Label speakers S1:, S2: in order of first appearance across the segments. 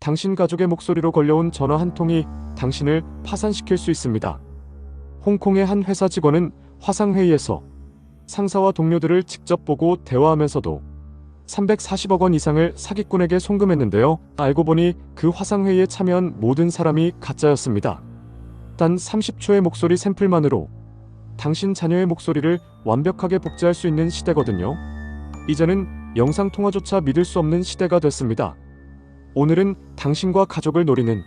S1: 당신 가족의 목소리로 걸려온 전화 한 통이 당신을 파산시킬 수 있습니다. 홍콩의 한 회사 직원은 화상회의에서 상사와 동료들을 직접 보고 대화하면서도 340억 원 이상을 사기꾼에게 송금했는데요. 알고 보니 그 화상회의에 참여한 모든 사람이 가짜였습니다. 단 30초의 목소리 샘플만으로 당신 자녀의 목소리를 완벽하게 복제할 수 있는 시대거든요. 이제는 영상통화조차 믿을 수 없는 시대가 됐습니다. 오늘은 당신과 가족을 노리는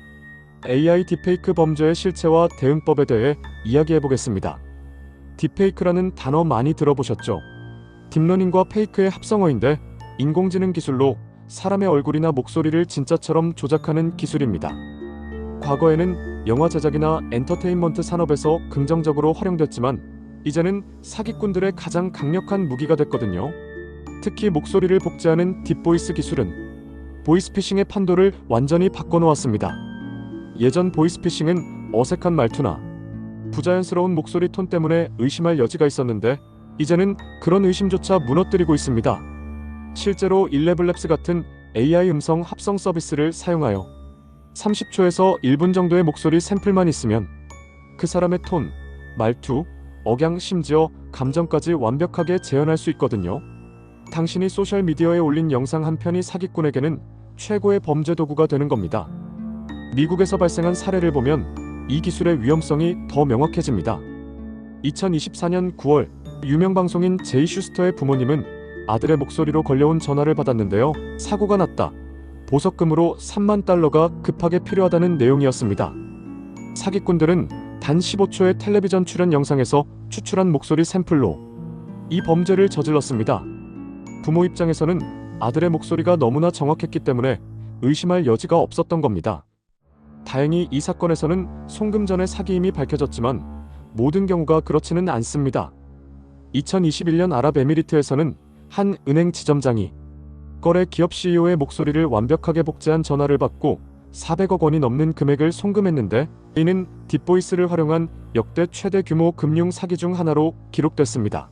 S1: AI 딥페이크 범죄의 실체와 대응법에 대해 이야기해보겠습니다. 딥페이크라는 단어 많이 들어보셨죠? 딥러닝과 페이크의 합성어인데 인공지능 기술로 사람의 얼굴이나 목소리를 진짜처럼 조작하는 기술입니다. 과거에는 영화 제작이나 엔터테인먼트 산업에서 긍정적으로 활용됐지만 이제는 사기꾼들의 가장 강력한 무기가 됐거든요. 특히 목소리를 복제하는 딥보이스 기술은 보이스피싱의 판도를 완전히 바꿔놓았습니다. 예전 보이스피싱은 어색한 말투나 부자연스러운 목소리 톤 때문에 의심할 여지가 있었는데 이제는 그런 의심조차 무너뜨리고 있습니다. 실제로 일레블랩스 같은 AI 음성 합성 서비스를 사용하여 30초에서 1분 정도의 목소리 샘플만 있으면 그 사람의 톤, 말투, 억양, 심지어 감정까지 완벽하게 재현할 수 있거든요. 당신이 소셜미디어에 올린 영상 한 편이 사기꾼에게는 최고의 범죄 도구가 되는 겁니다. 미국에서 발생한 사례를 보면 이 기술의 위험성이 더 명확해집니다. 2024년 9월 유명 방송인 제이 슈스터의 부모님은 아들의 목소리로 걸려온 전화를 받았는데요. 사고가 났다. 보석금으로 3만 달러가 급하게 필요하다는 내용이었습니다. 사기꾼들은 단 15초의 텔레비전 출연 영상에서 추출한 목소리 샘플로 이 범죄를 저질렀습니다. 부모 입장에서는 아들의 목소리가 너무나 정확했기 때문에 의심할 여지가 없었던 겁니다. 다행히 이 사건에서는 송금 전의 사기임이 밝혀졌지만 모든 경우가 그렇지는 않습니다. 2021년 아랍에미리트에서는 한 은행 지점장이 거래 기업 CEO의 목소리를 완벽하게 복제한 전화를 받고 400억 원이 넘는 금액을 송금했는데 이는 딥보이스를 활용한 역대 최대 규모 금융 사기 중 하나로 기록됐습니다.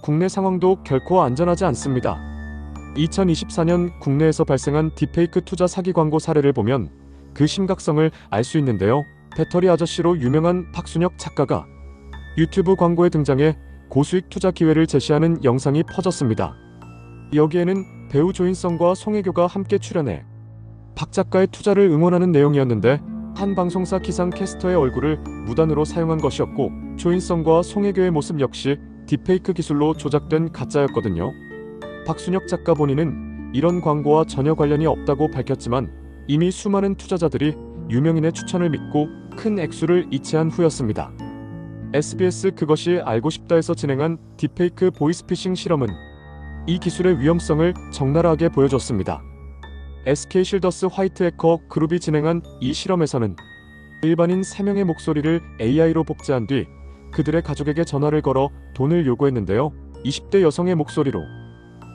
S1: 국내 상황도 결코 안전하지 않습니다. 2024년 국내에서 발생한 딥페이크 투자 사기 광고 사례를 보면 그 심각성을 알 수 있는데요. 배터리 아저씨로 유명한 박순혁 작가가 유튜브 광고에 등장해 고수익 투자 기회를 제시하는 영상이 퍼졌습니다. 여기에는 배우 조인성과 송혜교가 함께 출연해 박 작가의 투자를 응원하는 내용이었는데 한 방송사 기상 캐스터의 얼굴을 무단으로 사용한 것이었고 조인성과 송혜교의 모습 역시 딥페이크 기술로 조작된 가짜였거든요. 박순혁 작가 본인은 이런 광고와 전혀 관련이 없다고 밝혔지만 이미 수많은 투자자들이 유명인의 추천을 믿고 큰 액수를 이체한 후였습니다. SBS 그것이 알고 싶다에서 진행한 딥페이크 보이스피싱 실험은 이 기술의 위험성을 적나라하게 보여줬습니다. SK 실더스 화이트 해커 그룹이 진행한 이 실험에서는 일반인 3명의 목소리를 AI로 복제한 뒤 그들의 가족에게 전화를 걸어 돈을 요구했는데요. 20대 여성의 목소리로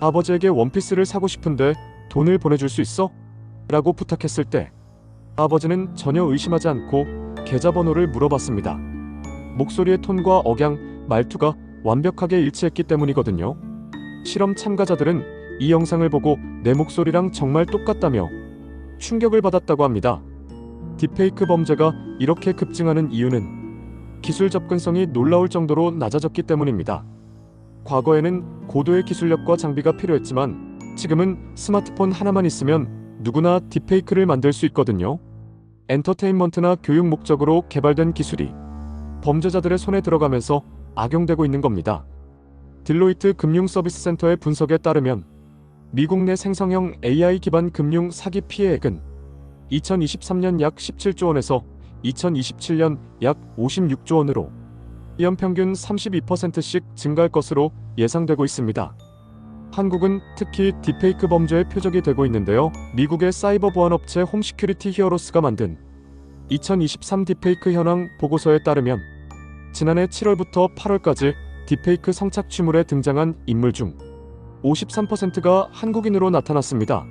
S1: 아버지에게 원피스를 사고 싶은데 돈을 보내줄 수 있어? 라고 부탁했을 때 아버지는 전혀 의심하지 않고 계좌번호를 물어봤습니다. 목소리의 톤과 억양, 말투가 완벽하게 일치했기 때문이거든요. 실험 참가자들은 이 영상을 보고 내 목소리랑 정말 똑같다며 충격을 받았다고 합니다. 딥페이크 범죄가 이렇게 급증하는 이유는 기술 접근성이 놀라울 정도로 낮아졌기 때문입니다. 과거에는 고도의 기술력과 장비가 필요했지만 지금은 스마트폰 하나만 있으면 누구나 딥페이크를 만들 수 있거든요. 엔터테인먼트나 교육 목적으로 개발된 기술이 범죄자들의 손에 들어가면서 악용되고 있는 겁니다. 딜로이트 금융서비스센터의 분석에 따르면 미국 내 생성형 AI 기반 금융 사기 피해액은 2023년 약 17조 원에서 2027년 약 56조 원으로 연평균 32%씩 증가할 것으로 예상되고 있습니다. 한국은 특히 딥페이크 범죄의 표적이 되고 있는데요. 미국의 사이버 보안 업체 홈시큐리티 히어로스가 만든 2023 딥페이크 현황 보고서에 따르면 지난해 7월부터 8월까지 딥페이크 성착취물에 등장한 인물 중 53%가 한국인으로 나타났습니다.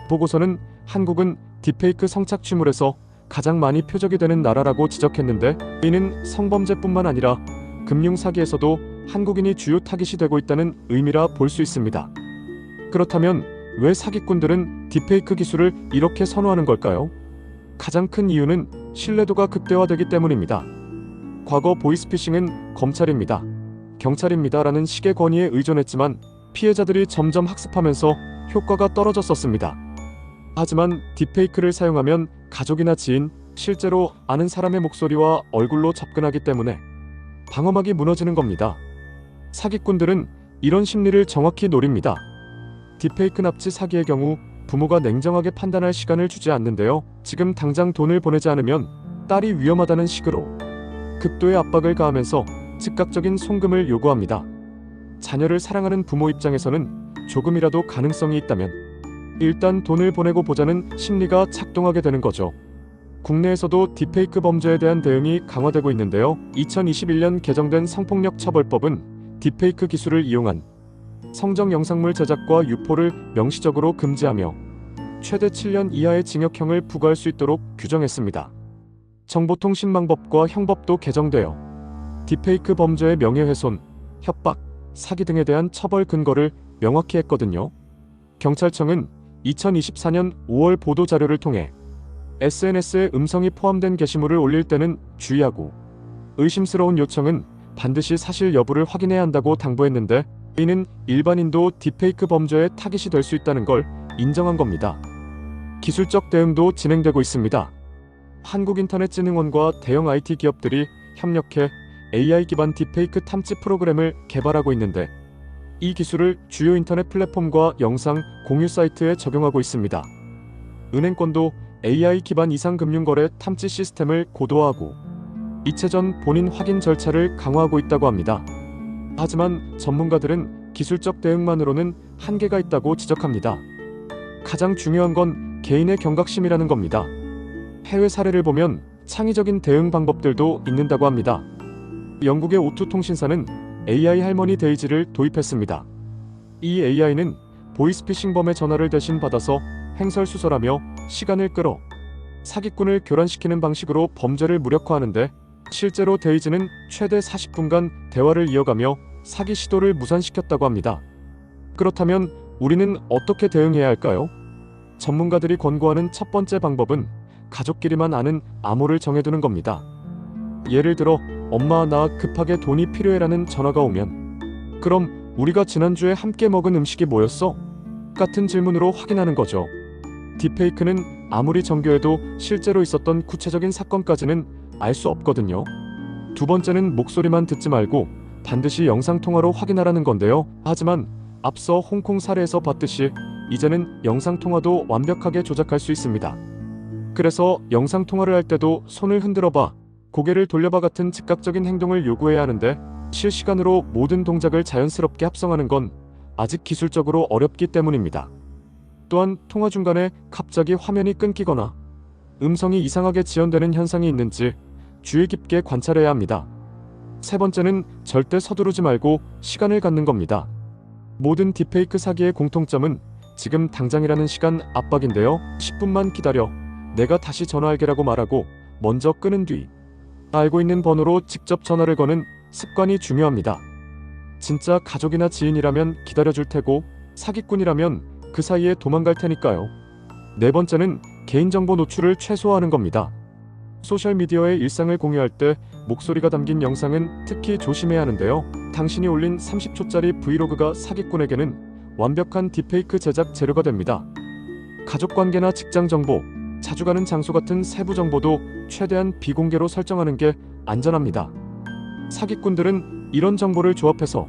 S1: 보고서는 한국은 딥페이크 성착취물에서 가장 많이 표적이 되는 나라라고 지적했는데 이는 성범죄뿐만 아니라 금융사기에서도 한국인이 주요 타깃이 되고 있다는 의미라 볼 수 있습니다. 그렇다면 왜 사기꾼들은 딥페이크 기술을 이렇게 선호하는 걸까요? 가장 큰 이유는 신뢰도가 극대화되기 때문입니다. 과거 보이스피싱은 검찰입니다, 경찰입니다 라는 식의 권위에 의존했지만 피해자들이 점점 학습하면서 효과가 떨어졌었습니다. 하지만 딥페이크를 사용하면 가족이나 지인, 실제로 아는 사람의 목소리와 얼굴로 접근하기 때문에 방어막이 무너지는 겁니다. 사기꾼들은 이런 심리를 정확히 노립니다. 딥페이크 납치 사기의 경우 부모가 냉정하게 판단할 시간을 주지 않는데요. 지금 당장 돈을 보내지 않으면 딸이 위험하다는 식으로 극도의 압박을 가하면서 즉각적인 송금을 요구합니다. 자녀를 사랑하는 부모 입장에서는 조금이라도 가능성이 있다면 일단 돈을 보내고 보자는 심리가 작동하게 되는 거죠. 국내에서도 딥페이크 범죄에 대한 대응이 강화되고 있는데요. 2021년 개정된 성폭력 처벌법은 딥페이크 기술을 이용한 성적 영상물 제작과 유포를 명시적으로 금지하며 최대 7년 이하의 징역형을 부과할 수 있도록 규정했습니다. 정보통신망법과 형법도 개정되어 딥페이크 범죄의 명예훼손, 협박, 사기 등에 대한 처벌 근거를 명확히 했거든요. 경찰청은 2024년 5월 보도자료를 통해 SNS에 음성이 포함된 게시물을 올릴 때는 주의하고 의심스러운 요청은 반드시 사실 여부를 확인해야 한다고 당부했는데, 이는 일반인도 딥페이크 범죄의 타깃이 될 수 있다는 걸 인정한 겁니다. 기술적 대응도 진행되고 있습니다. 한국인터넷진흥원과 대형 IT 기업들이 협력해 AI 기반 딥페이크 탐지 프로그램을 개발하고 있는데, 이 기술을 주요 인터넷 플랫폼과 영상 공유 사이트에 적용하고 있습니다. 은행권도 AI 기반 이상금융거래 탐지 시스템을 고도화하고 이체 전 본인 확인 절차를 강화하고 있다고 합니다. 하지만 전문가들은 기술적 대응만으로는 한계가 있다고 지적합니다. 가장 중요한 건 개인의 경각심이라는 겁니다. 해외 사례를 보면 창의적인 대응 방법들도 있는다고 합니다. 영국의 O2 통신사는 AI 할머니 데이지를 도입했습니다. 이 AI는 보이스피싱범의 전화를 대신 받아서 횡설수설하며 시간을 끌어 사기꾼을 교란시키는 방식으로 범죄를 무력화하는데, 실제로 데이지는 최대 40분간 대화를 이어가며 사기 시도를 무산시켰다고 합니다. 그렇다면 우리는 어떻게 대응해야 할까요? 전문가들이 권고하는 첫 번째 방법은 가족끼리만 아는 암호를 정해두는 겁니다. 예를 들어 엄마 나 급하게 돈이 필요해라는 전화가 오면 그럼 우리가 지난주에 함께 먹은 음식이 뭐였어? 같은 질문으로 확인하는 거죠. 딥페이크는 아무리 정교해도 실제로 있었던 구체적인 사건까지는 알 수 없거든요. 두 번째는 목소리만 듣지 말고 반드시 영상통화로 확인하라는 건데요. 하지만 앞서 홍콩 사례에서 봤듯이 이제는 영상통화도 완벽하게 조작할 수 있습니다. 그래서 영상통화를 할 때도 손을 흔들어봐, 고개를 돌려봐 같은 즉각적인 행동을 요구해야 하는데, 실시간으로 모든 동작을 자연스럽게 합성하는 건 아직 기술적으로 어렵기 때문입니다. 또한 통화 중간에 갑자기 화면이 끊기거나 음성이 이상하게 지연되는 현상이 있는지 주의 깊게 관찰해야 합니다. 세 번째는 절대 서두르지 말고 시간을 갖는 겁니다. 모든 딥페이크 사기의 공통점은 지금 당장이라는 시간 압박인데요. 10분만 기다려, 내가 다시 전화할게라고 말하고 먼저 끊은 뒤 알고 있는 번호로 직접 전화를 거는 습관이 중요합니다. 진짜 가족이나 지인이라면 기다려줄 테고 사기꾼이라면 그 사이에 도망갈 테니까요. 네 번째는 개인정보 노출을 최소화하는 겁니다. 소셜미디어에 일상을 공유할 때 목소리가 담긴 영상은 특히 조심해야 하는데요. 당신이 올린 30초짜리 브이로그가 사기꾼에게는 완벽한 딥페이크 제작 재료가 됩니다. 가족관계나 직장정보, 자주 가는 장소 같은 세부 정보도 최대한 비공개로 설정하는 게 안전합니다. 사기꾼들은 이런 정보를 조합해서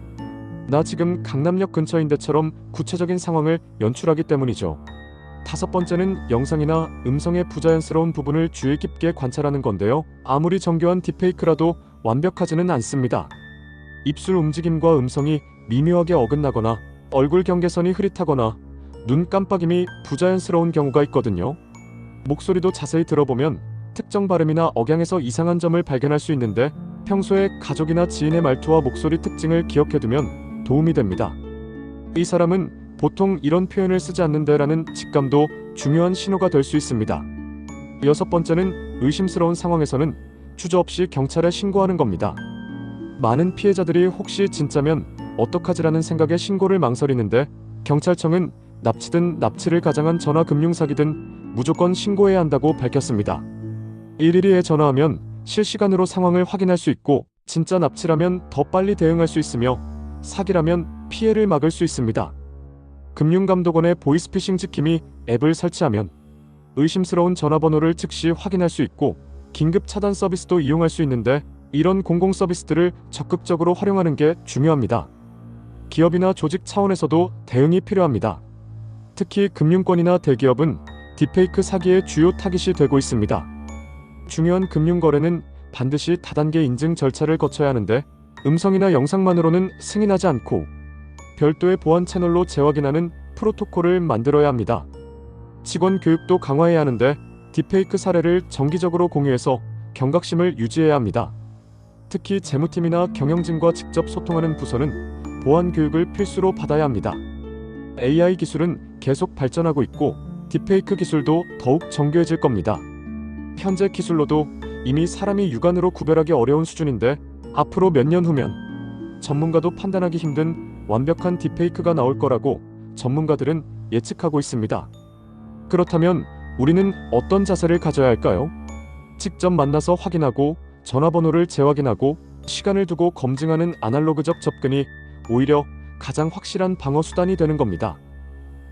S1: 나 지금 강남역 근처인데처럼 구체적인 상황을 연출하기 때문이죠. 다섯 번째는 영상이나 음성의 부자연스러운 부분을 주의 깊게 관찰하는 건데요. 아무리 정교한 딥페이크라도 완벽하지는 않습니다. 입술 움직임과 음성이 미묘하게 어긋나거나 얼굴 경계선이 흐릿하거나 눈 깜빡임이 부자연스러운 경우가 있거든요. 목소리도 자세히 들어보면 특정 발음이나 억양에서 이상한 점을 발견할 수 있는데, 평소에 가족이나 지인의 말투와 목소리 특징을 기억해두면 도움이 됩니다. 이 사람은 보통 이런 표현을 쓰지 않는데라는 직감도 중요한 신호가 될 수 있습니다. 여섯 번째는 의심스러운 상황에서는 주저없이 경찰에 신고하는 겁니다. 많은 피해자들이 혹시 진짜면 어떡하지라는 생각에 신고를 망설이는데, 경찰청은 납치든 납치를 가장한 전화금융사기든 무조건 신고해야 한다고 밝혔습니다. 112에 전화하면 실시간으로 상황을 확인할 수 있고 진짜 납치라면 더 빨리 대응할 수 있으며 사기라면 피해를 막을 수 있습니다. 금융감독원의 보이스피싱 지킴이 앱을 설치하면 의심스러운 전화번호를 즉시 확인할 수 있고 긴급 차단 서비스도 이용할 수 있는데 이런 공공 서비스들을 적극적으로 활용하는 게 중요합니다. 기업이나 조직 차원에서도 대응이 필요합니다. 특히 금융권이나 대기업은 딥페이크 사기의 주요 타깃이 되고 있습니다. 중요한 금융거래는 반드시 다단계 인증 절차를 거쳐야 하는데 음성이나 영상만으로는 승인하지 않고 별도의 보안 채널로 재확인하는 프로토콜을 만들어야 합니다. 직원 교육도 강화해야 하는데 딥페이크 사례를 정기적으로 공유해서 경각심을 유지해야 합니다. 특히 재무팀이나 경영진과 직접 소통하는 부서는 보안 교육을 필수로 받아야 합니다. AI 기술은 계속 발전하고 있고 딥페이크 기술도 더욱 정교해질 겁니다. 현재 기술로도 이미 사람이 육안으로 구별하기 어려운 수준인데 앞으로 몇 년 후면 전문가도 판단하기 힘든 완벽한 딥페이크가 나올 거라고 전문가들은 예측하고 있습니다. 그렇다면 우리는 어떤 자세를 가져야 할까요? 직접 만나서 확인하고 전화번호를 재확인하고 시간을 두고 검증하는 아날로그적 접근이 오히려 가장 확실한 방어 수단이 되는 겁니다.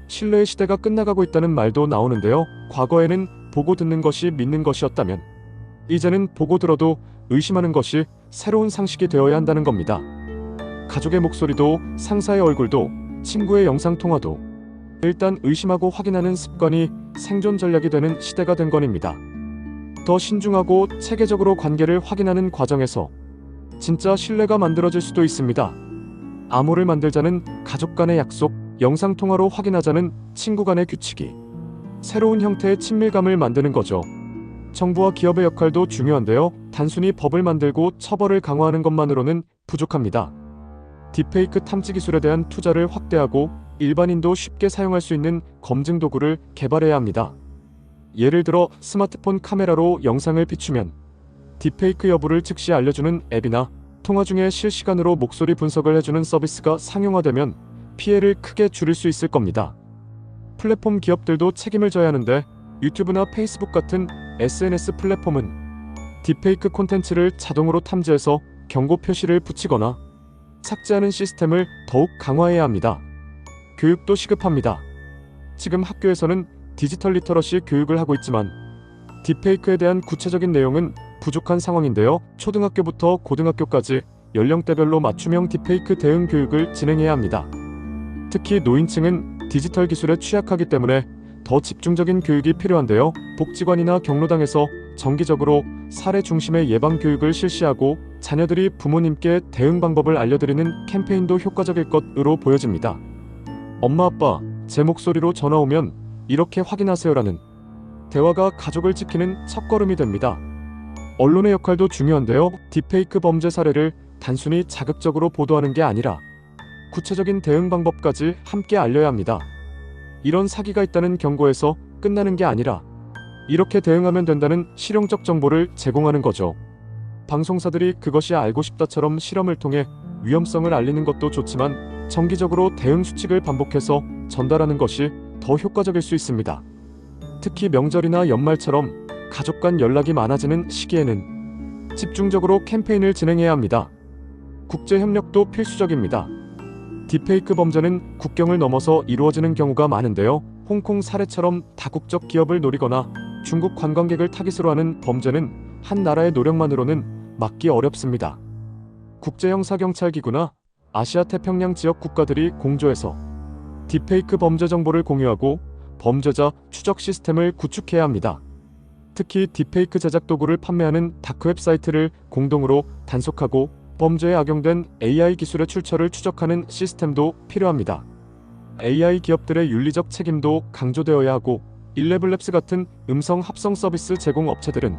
S1: 신뢰의 시대가 끝나가고 있다는 말도 나오는데요. 과거에는 보고 듣는 것이 믿는 것이었다면 이제는 보고 들어도 의심하는 것이 새로운 상식이 되어야 한다는 겁니다. 가족의 목소리도 상사의 얼굴도 친구의 영상통화도 일단 의심하고 확인하는 습관이 생존 전략이 되는 시대가 된 건입니다. 더 신중하고 체계적으로 관계를 확인하는 과정에서 진짜 신뢰가 만들어질 수도 있습니다. 암호를 만들자는 가족 간의 약속, 영상통화로 확인하자는 친구 간의 규칙이 새로운 형태의 친밀감을 만드는 거죠. 정부와 기업의 역할도 중요한데요. 단순히 법을 만들고 처벌을 강화하는 것만으로는 부족합니다. 딥페이크 탐지 기술에 대한 투자를 확대하고 일반인도 쉽게 사용할 수 있는 검증 도구를 개발해야 합니다. 예를 들어 스마트폰 카메라로 영상을 비추면 딥페이크 여부를 즉시 알려주는 앱이나 통화 중에 실시간으로 목소리 분석을 해주는 서비스가 상용화되면 피해를 크게 줄일 수 있을 겁니다. 플랫폼 기업들도 책임을 져야 하는데 유튜브나 페이스북 같은 SNS 플랫폼은 딥페이크 콘텐츠를 자동으로 탐지해서 경고 표시를 붙이거나 삭제하는 시스템을 더욱 강화해야 합니다. 교육도 시급합니다. 지금 학교에서는 디지털 리터러시 교육을 하고 있지만 딥페이크에 대한 구체적인 내용은 부족한 상황인데요. 초등학교부터 고등학교까지 연령대별로 맞춤형 딥페이크 대응 교육을 진행해야 합니다. 특히 노인층은 디지털 기술에 취약하기 때문에 더 집중적인 교육이 필요한데요. 복지관이나 경로당에서 정기적으로 사례 중심의 예방 교육을 실시하고 자녀들이 부모님께 대응 방법을 알려드리는 캠페인도 효과적일 것으로 보여집니다. 엄마 아빠, 제 목소리로 전화 오면 이렇게 확인하세요라는 대화가 가족을 지키는 첫걸음이 됩니다. 언론의 역할도 중요한데요. 딥페이크 범죄 사례를 단순히 자극적으로 보도하는 게 아니라 구체적인 대응 방법까지 함께 알려야 합니다. 이런 사기가 있다는 경고에서 끝나는 게 아니라 이렇게 대응하면 된다는 실용적 정보를 제공하는 거죠. 방송사들이 그것이 알고 싶다처럼 실험을 통해 위험성을 알리는 것도 좋지만 정기적으로 대응 수칙을 반복해서 전달하는 것이 더 효과적일 수 있습니다. 특히 명절이나 연말처럼 가족 간 연락이 많아지는 시기에는 집중적으로 캠페인을 진행해야 합니다. 국제 협력도 필수적입니다. 딥페이크 범죄는 국경을 넘어서 이루어지는 경우가 많은데요. 홍콩 사례처럼 다국적 기업을 노리거나 중국 관광객을 타깃으로 하는 범죄는 한 나라의 노력만으로는 막기 어렵습니다. 국제형사경찰기구나 아시아 태평양 지역 국가들이 공조해서 딥페이크 범죄 정보를 공유하고 범죄자 추적 시스템을 구축해야 합니다. 특히 딥페이크 제작 도구를 판매하는 다크웹 사이트를 공동으로 단속하고 범죄에 악용된 AI 기술의 출처를 추적하는 시스템도 필요합니다. AI 기업들의 윤리적 책임도 강조되어야 하고 일레블랩스 같은 음성 합성 서비스 제공 업체들은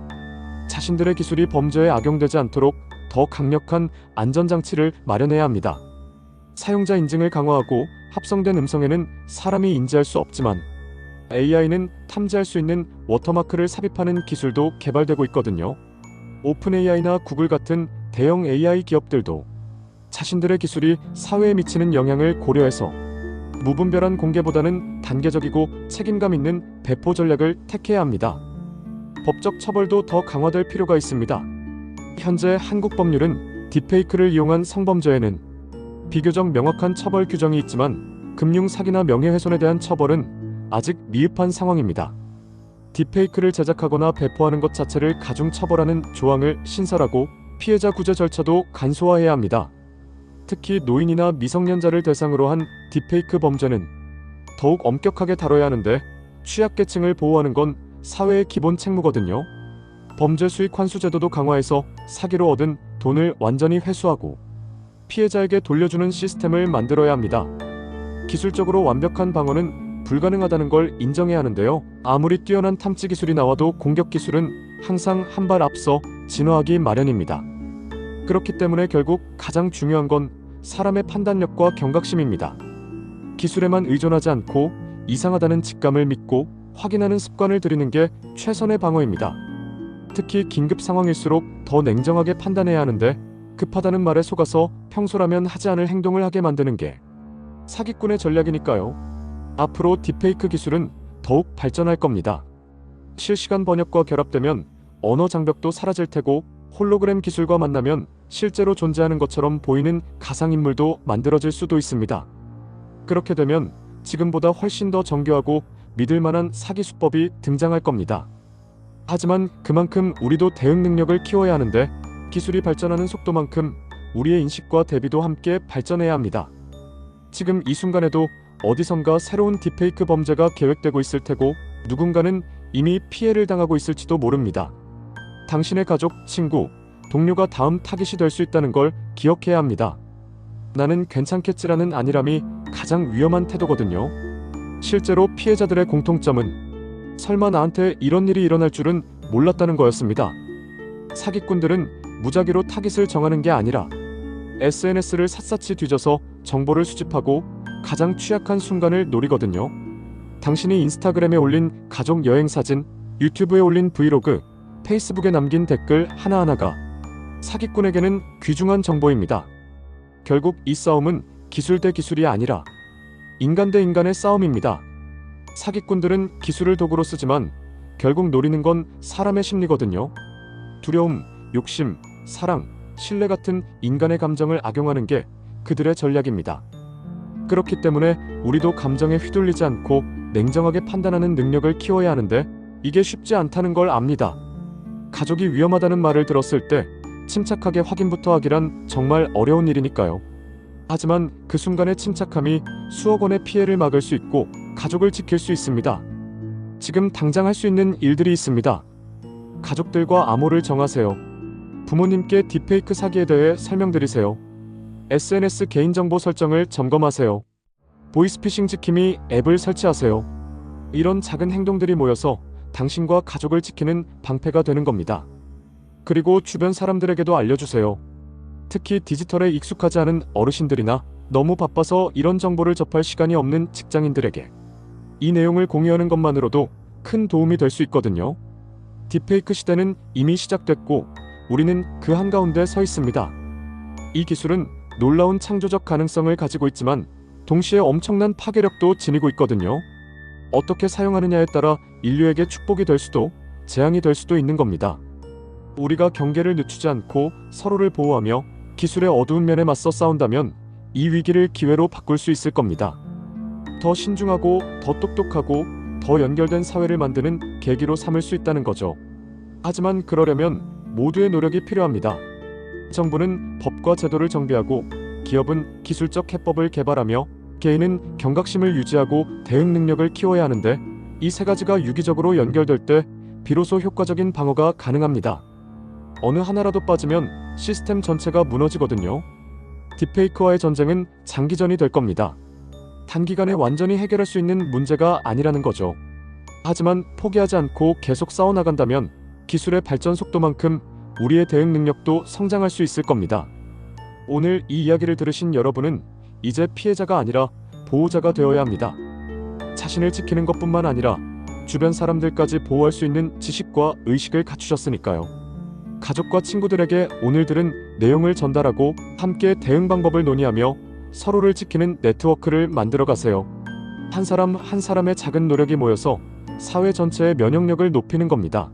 S1: 자신들의 기술이 범죄에 악용되지 않도록 더 강력한 안전장치를 마련해야 합니다. 사용자 인증을 강화하고 합성된 음성에는 사람이 인지할 수 없지만 AI는 탐지할 수 있는 워터마크를 삽입하는 기술도 개발되고 있거든요. 오픈AI나 구글 같은 대형 AI 기업들도 자신들의 기술이 사회에 미치는 영향을 고려해서 무분별한 공개보다는 단계적이고 책임감 있는 배포 전략을 택해야 합니다. 법적 처벌도 더 강화될 필요가 있습니다. 현재 한국 법률은 딥페이크를 이용한 성범죄에는 비교적 명확한 처벌 규정이 있지만 금융 사기나 명예훼손에 대한 처벌은 아직 미흡한 상황입니다. 딥페이크를 제작하거나 배포하는 것 자체를 가중 처벌하는 조항을 신설하고 피해자 구제 절차도 간소화해야 합니다. 특히 노인이나 미성년자를 대상으로 한 딥페이크 범죄는 더욱 엄격하게 다뤄야 하는데 취약계층을 보호하는 건 사회의 기본 책무거든요. 범죄 수익 환수 제도도 강화해서 사기로 얻은 돈을 완전히 회수하고 피해자에게 돌려주는 시스템을 만들어야 합니다. 기술적으로 완벽한 방어는 불가능하다는 걸 인정해야 하는데요. 아무리 뛰어난 탐지 기술이 나와도 공격 기술은 항상 한 발 앞서 진화하기 마련입니다. 그렇기 때문에 결국 가장 중요한 건 사람의 판단력과 경각심입니다. 기술에만 의존하지 않고 이상하다는 직감을 믿고 확인하는 습관을 들이는 게 최선의 방어입니다. 특히 긴급 상황일수록 더 냉정하게 판단해야 하는데 급하다는 말에 속아서 평소라면 하지 않을 행동을 하게 만드는 게 사기꾼의 전략이니까요. 앞으로 딥페이크 기술은 더욱 발전할 겁니다. 실시간 번역과 결합되면 언어 장벽도 사라질 테고 홀로그램 기술과 만나면 실제로 존재하는 것처럼 보이는 가상인물도 만들어질 수도 있습니다. 그렇게 되면 지금보다 훨씬 더 정교하고 믿을만한 사기 수법이 등장할 겁니다. 하지만 그만큼 우리도 대응 능력을 키워야 하는데 기술이 발전하는 속도만큼 우리의 인식과 대비도 함께 발전해야 합니다. 지금 이 순간에도 어디선가 새로운 딥페이크 범죄가 계획되고 있을 테고 누군가는 이미 피해를 당하고 있을지도 모릅니다. 당신의 가족, 친구, 동료가 다음 타깃이 될 수 있다는 걸 기억해야 합니다. 나는 괜찮겠지라는 안일함이 가장 위험한 태도거든요. 실제로 피해자들의 공통점은 설마 나한테 이런 일이 일어날 줄은 몰랐다는 거였습니다. 사기꾼들은 무작위로 타깃을 정하는 게 아니라 SNS를 샅샅이 뒤져서 정보를 수집하고 가장 취약한 순간을 노리거든요. 당신이 인스타그램에 올린 가족 여행 사진, 유튜브에 올린 브이로그, 페이스북에 남긴 댓글 하나하나가 사기꾼에게는 귀중한 정보입니다. 결국 이 싸움은 기술 대 기술이 아니라 인간 대 인간의 싸움입니다. 사기꾼들은 기술을 도구로 쓰지만 결국 노리는 건 사람의 심리거든요. 두려움, 욕심, 사랑, 신뢰 같은 인간의 감정을 악용하는 게 그들의 전략입니다. 그렇기 때문에 우리도 감정에 휘둘리지 않고 냉정하게 판단하는 능력을 키워야 하는데 이게 쉽지 않다는 걸 압니다. 가족이 위험하다는 말을 들었을 때 침착하게 확인부터 하기란 정말 어려운 일이니까요. 하지만 그 순간의 침착함이 수억 원의 피해를 막을 수 있고 가족을 지킬 수 있습니다. 지금 당장 할 수 있는 일들이 있습니다. 가족들과 암호를 정하세요. 부모님께 딥페이크 사기에 대해 설명드리세요. SNS 개인정보 설정을 점검하세요. 보이스피싱 지킴이 앱을 설치하세요. 이런 작은 행동들이 모여서 당신과 가족을 지키는 방패가 되는 겁니다. 그리고 주변 사람들에게도 알려주세요. 특히 디지털에 익숙하지 않은 어르신들이나 너무 바빠서 이런 정보를 접할 시간이 없는 직장인들에게 이 내용을 공유하는 것만으로도 큰 도움이 될 수 있거든요. 딥페이크 시대는 이미 시작됐고 우리는 그 한가운데 서 있습니다. 이 기술은 놀라운 창조적 가능성을 가지고 있지만 동시에 엄청난 파괴력도 지니고 있거든요. 어떻게 사용하느냐에 따라 인류에게 축복이 될 수도 재앙이 될 수도 있는 겁니다. 우리가 경계를 늦추지 않고 서로를 보호하며 기술의 어두운 면에 맞서 싸운다면 이 위기를 기회로 바꿀 수 있을 겁니다. 더 신중하고 더 똑똑하고 더 연결된 사회를 만드는 계기로 삼을 수 있다는 거죠. 하지만 그러려면 모두의 노력이 필요합니다. 정부는 법과 제도를 정비하고 기업은 기술적 해법을 개발하며 개인은 경각심을 유지하고 대응 능력을 키워야 하는데 이 세 가지가 유기적으로 연결될 때 비로소 효과적인 방어가 가능합니다. 어느 하나라도 빠지면 시스템 전체가 무너지거든요. 딥페이크와의 전쟁은 장기전이 될 겁니다. 단기간에 완전히 해결할 수 있는 문제가 아니라는 거죠. 하지만 포기하지 않고 계속 싸워나간다면 기술의 발전 속도만큼 우리의 대응 능력도 성장할 수 있을 겁니다. 오늘 이 이야기를 들으신 여러분은 이제 피해자가 아니라 보호자가 되어야 합니다. 자신을 지키는 것뿐만 아니라 주변 사람들까지 보호할 수 있는 지식과 의식을 갖추셨으니까요. 가족과 친구들에게 오늘 들은 내용을 전달하고 함께 대응 방법을 논의하며 서로를 지키는 네트워크를 만들어 가세요. 한 사람 한 사람의 작은 노력이 모여서 사회 전체의 면역력을 높이는 겁니다.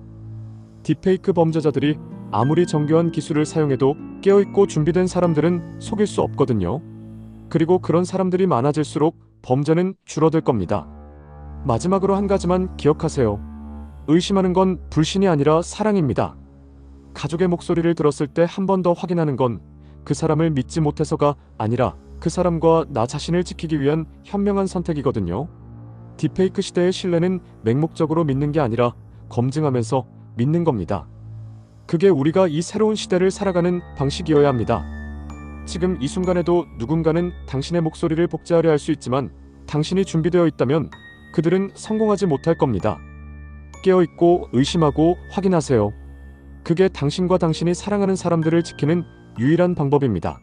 S1: 딥페이크 범죄자들이 아무리 정교한 기술을 사용해도 깨어있고 준비된 사람들은 속일 수 없거든요. 그리고 그런 사람들이 많아질수록 범죄는 줄어들 겁니다. 마지막으로 한 가지만 기억하세요. 의심하는 건 불신이 아니라 사랑입니다. 가족의 목소리를 들었을 때 한 번 더 확인하는 건 그 사람을 믿지 못해서가 아니라 그 사람과 나 자신을 지키기 위한 현명한 선택이거든요. 딥페이크 시대의 신뢰는 맹목적으로 믿는 게 아니라 검증하면서 믿는 겁니다. 그게 우리가 이 새로운 시대를 살아가는 방식이어야 합니다. 지금 이 순간에도 누군가는 당신의 목소리를 복제하려 할 수 있지만 당신이 준비되어 있다면 그들은 성공하지 못할 겁니다. 깨어있고 의심하고 확인하세요. 그게 당신과 당신이 사랑하는 사람들을 지키는 유일한 방법입니다.